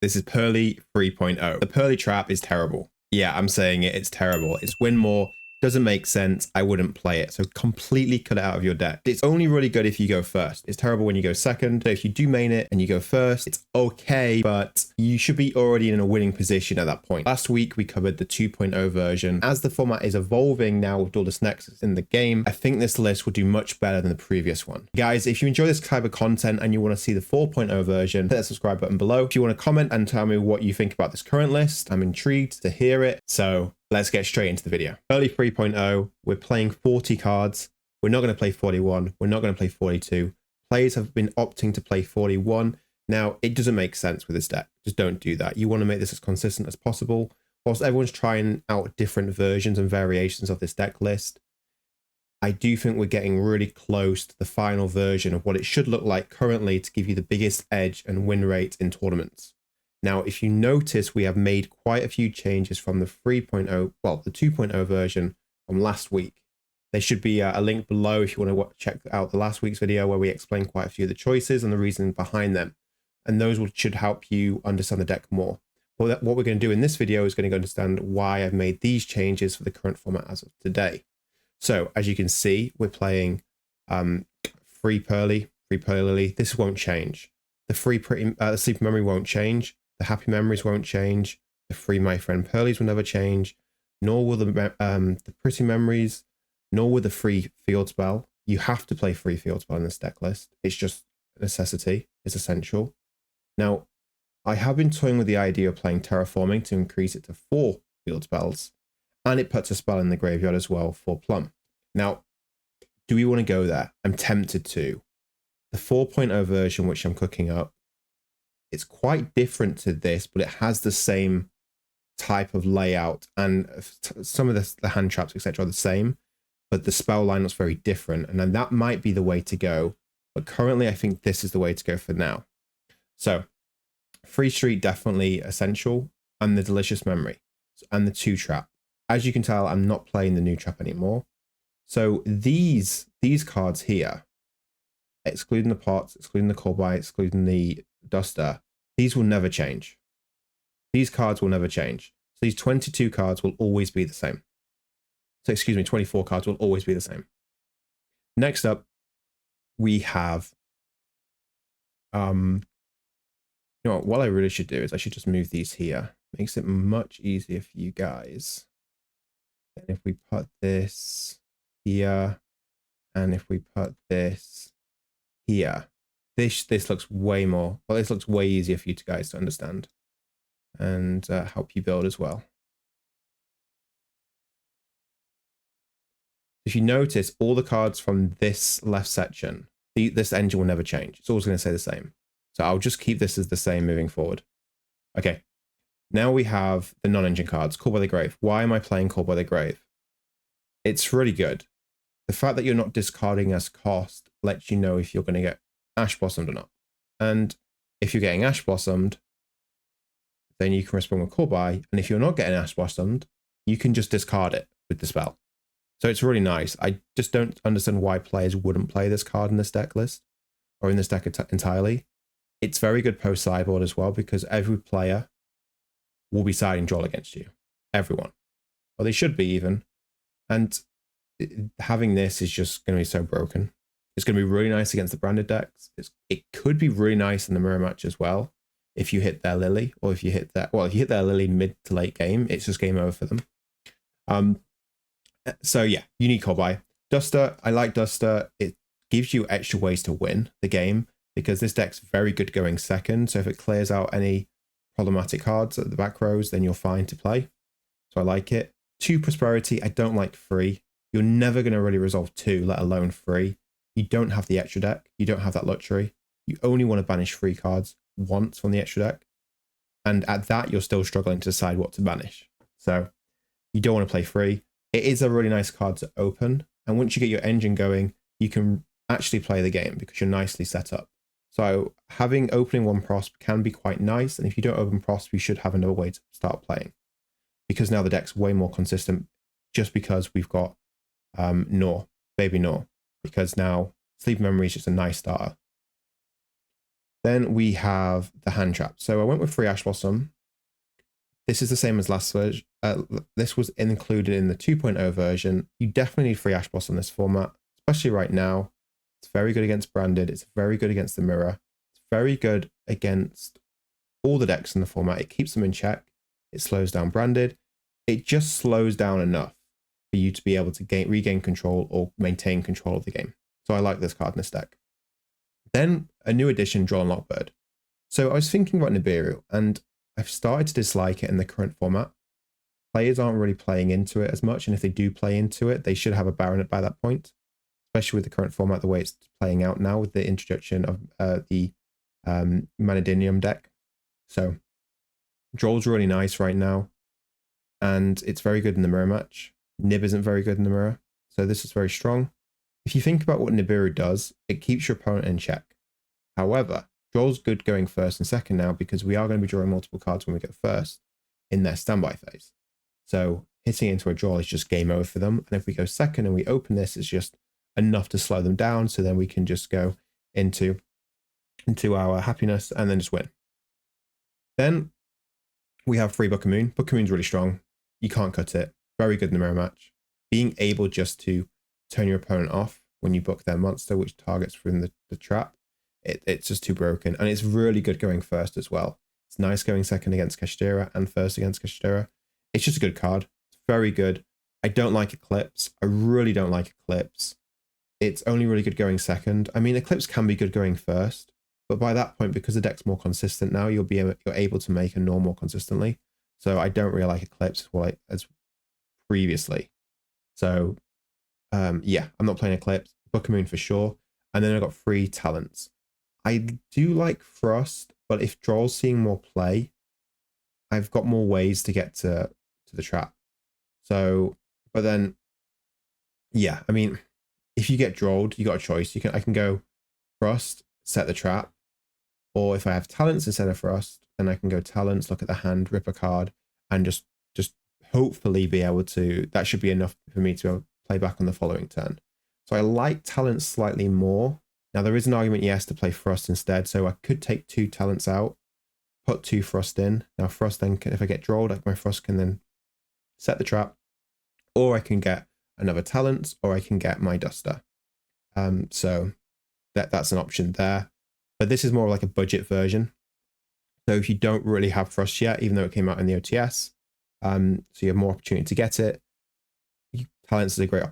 This is Purrely 3.0. The Purrely trap is terrible. Yeah, I'm saying it. It's terrible. It's win more. Doesn't make sense. I wouldn't play it. So completely cut it out of your deck. It's only really good if you go first. It's terrible when you go second. So if you do main it and you go first, it's okay, but you should be already in a winning position at that point. Last week, we covered the 2.0 version. As the format is evolving now with Duelist Nexus in the game, I think this list will do much better than the previous one. Guys, if you enjoy this type of content and you want to see the 4.0 version, hit that subscribe button below. If you want to comment and tell me what you think about this current list, I'm intrigued to hear it. So let's get straight into the video. Purrely 3.0, we're playing 40 cards. We're not going to play 41. We're not going to play 42. Players have been opting to play 41. Now, it doesn't make sense with this deck. Just don't do that. You want to make this as consistent as possible. Whilst everyone's trying out different versions and variations of this deck list, I do think we're getting really close to the final version of what it should look like currently to give you the biggest edge and win rate in tournaments. Now, if you notice, we have made quite a few changes from the 3.0, well, the 2.0 version from last week. There should be a link below if you want to check out the last week's video where we explain quite a few of the choices and the reason behind them. And those should help you understand the deck more. But what we're going to do in this video is going to understand why I've made these changes for the current format as of today. So, as you can see, we're playing free Purrely. This won't change. The sleep memory won't change. The happy memories won't change. The free my friend Purrelys will never change. Nor will the pretty memories. Nor will the free field spell. You have to play free field spell in this deck list. It's just a necessity. It's essential. Now, I have been toying with the idea of playing terraforming to increase it to 4 field spells. And it puts a spell in the graveyard as well for Plum. Now, do we want to go there? I'm tempted to. The 4.0 version, which I'm cooking up, it's quite different to this, but it has the same type of layout, and some of the hand traps, etc., are the same, but the spell lineup's very different, and then that might be the way to go. But currently, I think this is the way to go for now. So, Free Street definitely essential, and the Delicious Memory, and the 2 trap. As you can tell, I'm not playing the new trap anymore. So these cards here, excluding the pots, excluding the Corby, excluding the Duster, these will never change. These cards will never change. So these 22 cards will always be the same. So excuse me, 24 cards will always be the same. Next up, we have, you know what I really should do is I should just move these here. Makes it much easier for you guys. And if we put this here, and if we put this here, this looks way more, well, this looks way easier for you guys to understand and help you build as well. If you notice, all the cards from this left section, this engine will never change. It's always going to say the same. So I'll just keep this as the same moving forward. Okay. Now we have the non-engine cards, Call by the Grave. Why am I playing Call by the Grave? It's really good. The fact that you're not discarding as cost lets you know if you're going to get Ash Blossomed or not. And if you're getting Ash Blossomed, then you can respond with Call by. And if you're not getting Ash Blossomed, you can just discard it with the spell. So it's really nice. I just don't understand why players wouldn't play this card in this deck list or in this deck entirely. It's very good post sideboard as well because every player will be siding draw against you. Everyone. Or they should be even. And having this is just going to be so broken. It's going to be really nice against the branded decks. It could be really nice in the mirror match as well. If you hit their Lily, or if you hit that, well, if you hit their Lily mid to late game, it's just game over for them. So yeah, you need Call by. Duster, I like Duster. It gives you extra ways to win the game because this deck's very good going second. So if it clears out any problematic cards at the back rows, then you're fine to play. So I like it. 2 Prosperity, I don't like 3. You're never going to really resolve 2, let alone 3. You don't have the extra deck. You don't have that luxury. You only want to banish 3 cards once from the extra deck. And at that, you're still struggling to decide what to banish. So you don't want to play 3. It is a really nice card to open. And once you get your engine going, you can actually play the game because you're nicely set up. So opening 1 Prosp can be quite nice. And if you don't open Prosp, you should have another way to start playing. Because now the deck's way more consistent just because we've got Baby Nor. Because now Sleep Memory is just a nice starter. Then we have the hand trap. So I went with free Ash Blossom. This is the same as last version. This was included in the 2.0 version. You definitely need free Ash Blossom in this format, especially right now. It's very good against Branded. It's very good against the Mirror. It's very good against all the decks in the format. It keeps them in check. It slows down Branded. It just slows down enough for you to be able to regain control or maintain control of the game. So I like this card in this deck. Then a new addition, Draw and Lockbird. So I was thinking about Nibiru, and I've started to dislike it in the current format. Players aren't really playing into it as much, and if they do play into it, they should have a Baronet by that point, especially with the current format, the way it's playing out now with the introduction of the Manadinium deck. So Draw's really nice right now, and it's very good in the mirror match. Nib isn't very good in the mirror, so this is very strong. If you think about what Nibiru does, it keeps your opponent in check. However, Draw's good going first and second now because we are going to be drawing multiple cards when we go first in their standby phase. So hitting into a draw is just game over for them. And if we go second and we open this, it's just enough to slow them down. So then we can just go into our happiness and then just win. Then we have free Book of Moon. Book of Moon's really strong. You can't cut it. Very good in the mirror match. Being able just to turn your opponent off when you book their monster, which targets from the trap, it's just too broken. And it's really good going first as well. It's nice going second against Kashtira and first against Kashtira. It's just a good card. It's very good. I don't like Eclipse. I really don't like Eclipse. It's only really good going second. I mean, Eclipse can be good going first, but by that point, because the deck's more consistent now, you're able to make a Gnaw more consistently. So I don't really like Eclipse as previously. So yeah, I'm not playing Eclipse. Book of Moon for sure. And then I got free talents. I do like Frost, but if Draw's seeing more play, I've got more ways to get to the trap. So, but then, yeah, I mean, if you get Drawed, you got a choice. I can go Frost, set the trap, or if I have talents instead of Frost, then I can go talents, look at the hand, rip a card, and just hopefully be able to. That should be enough for me to be able to play back on the following turn. So I like talents slightly more. Now there is an argument, yes, to play Frost instead. So I could take 2 talents out, put 2 Frost in. Now Frost then, if I get Drawed, my Frost can then set the trap, or I can get another talent, or I can get my Duster. So that's an option there. But this is more like a budget version. So if you don't really have Frost yet, even though it came out in the OTS, so you have more opportunity to get it. Talents is a great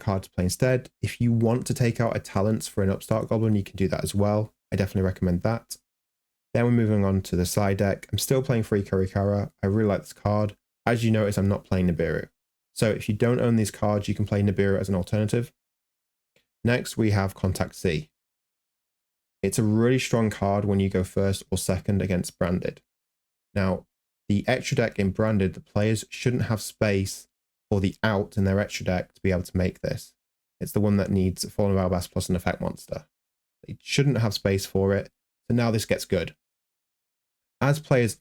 card to play instead. If you want to take out a talents for an Upstart Goblin, you can do that as well. I definitely recommend that. Then we're moving on to the side deck. I'm still playing free Kurikara. I really like this card. As you notice, I'm not playing Nibiru. So if you don't own these cards, you can play Nibiru as an alternative. Next, we have Contact C. It's a really strong card when you go first or second against Branded. Now, the extra deck in Branded, the players shouldn't have space for the out in their extra deck to be able to make this. It's the one that needs a Fallen Valbas plus an effect monster. They shouldn't have space for it. So now this gets good. As players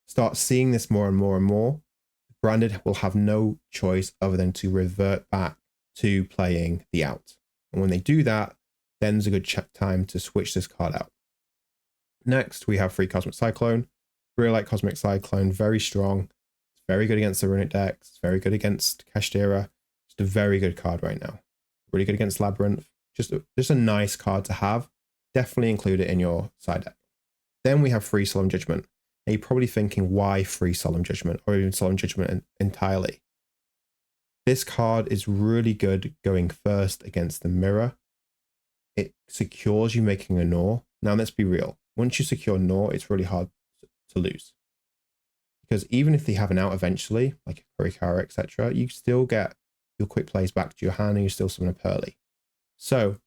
start seeing this more and more and more, Branded will have no choice other than to revert back to playing the out. And when they do that, then there's a good time to switch this card out. Next, we have free Cosmic Cyclone. Really like Cosmic Cyclone, very strong. It's very good against the Runic decks. It's very good against Kashtira. Just a very good card right now. Really good against Labyrinth. Just a nice card to have. Definitely include it in your side deck. Then we have free Solemn Judgment. Now you're probably thinking, why free Solemn Judgment, or even Solemn Judgment entirely? This card is really good going first against the Mirror. It secures you making a Gnaw. Now let's be real. Once you secure Gnaw, it's really hard to lose. Because even if they have an out eventually, like a Kurikara, etc., you still get your quick plays back to your hand and you still summon a Purrely. So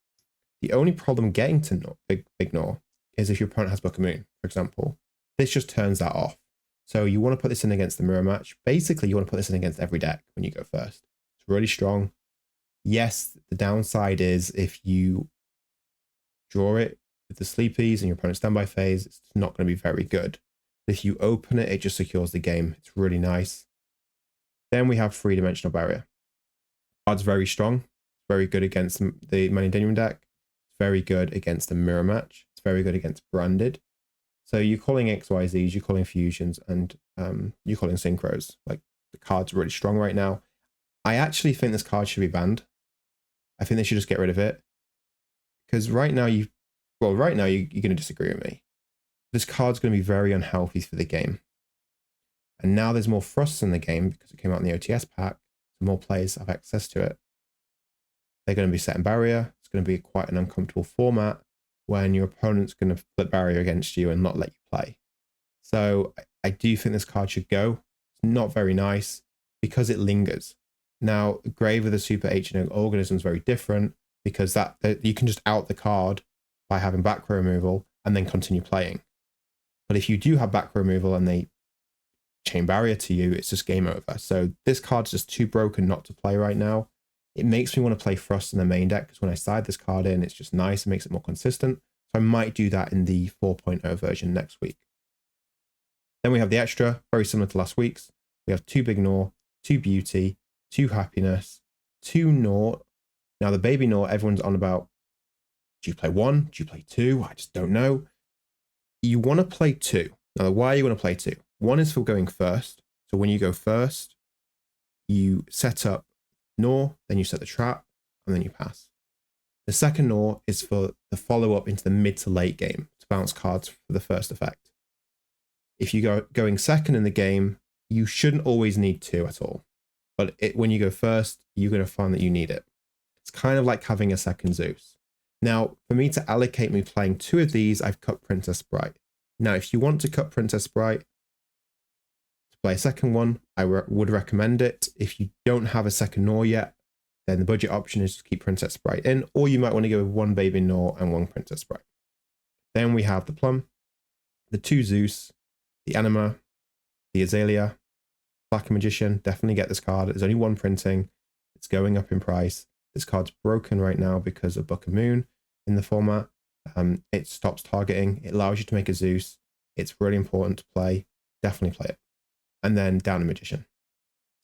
the only problem getting to Gnaw, big Gnaw is if your opponent has Book of Moon, for example. This just turns that off. So you want to put this in against the mirror match. Basically, you want to put this in against every deck when you go first. It's really strong. Yes, the downside is if you draw it with the sleepies and your opponent's standby phase, it's not going to be very good. But if you open it, it just secures the game. It's really nice. Then we have 3-dimensional barrier. Card's very strong. It's very good against the Manadinium deck. It's very good against the mirror match. It's very good against branded. So you're calling XYZs, you're calling fusions, and you're calling synchros. Like, the card's really strong right now. I actually think this card should be banned. I think they should just get rid of it. Because right now, you're going to disagree with me. This card's going to be very unhealthy for the game. And now there's more thrusts in the game because it came out in the OTS pack, so more players have access to it. They're going to be setting barrier. It's going to be quite an uncomfortable format when your opponent's going to flip barrier against you and not let you play. So I do think this card should go. It's not very nice because it lingers. Now, Grave of the Super H&O Organism is very different because that you can just out the card by having back row removal and then continue playing. But if you do have back row removal and they chain barrier to you, it's just game over. So this card's just too broken not to play right now. It makes me want to play Frost in the main deck because when I side this card in, it's just nice. It makes it more consistent. So I might do that in the 4.0 version next week. Then we have the extra, very similar to last week's. We have 2 Big Gnaw, 2 Beauty, 2 Happiness, 2 Gnaw. Now the baby Gnaw, everyone's on about, do you play 1? Do you play 2? I just don't know. You want to play 2. Now, why are you going to play 2? 1 is for going first. So when you go first, you set up Gnaw, then you set the trap, and then you pass. The second Gnaw is for the follow-up into the mid to late game to bounce cards for the first effect. If you go going second in the game, you shouldn't always need 2 at all. But when you go first, you're going to find that you need it. It's kind of like having a second Zeus. Now, for me to allocate me playing 2 of these, I've cut Princess Sprite. Now, if you want to cut Princess Sprite to play a second one, I would recommend it. If you don't have a second Gnaw yet, then the budget option is to keep Princess Sprite in, or you might want to go with 1 Baby Gnaw and 1 Princess Sprite. Then we have the Plum, the 2 Zeus, the Anima, the Azalea, Black Magician. Definitely get this card. There's only 1 printing. It's going up in price. This card's broken right now because of Book of Moon in the format. It stops targeting. It allows you to make a Zeus. It's really important to play. Definitely play it. And then Down a Magician.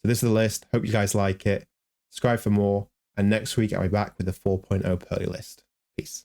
So this is the list. Hope you guys like it. Subscribe for more. And next week I'll be back with the 4.0 Purrely list. Peace.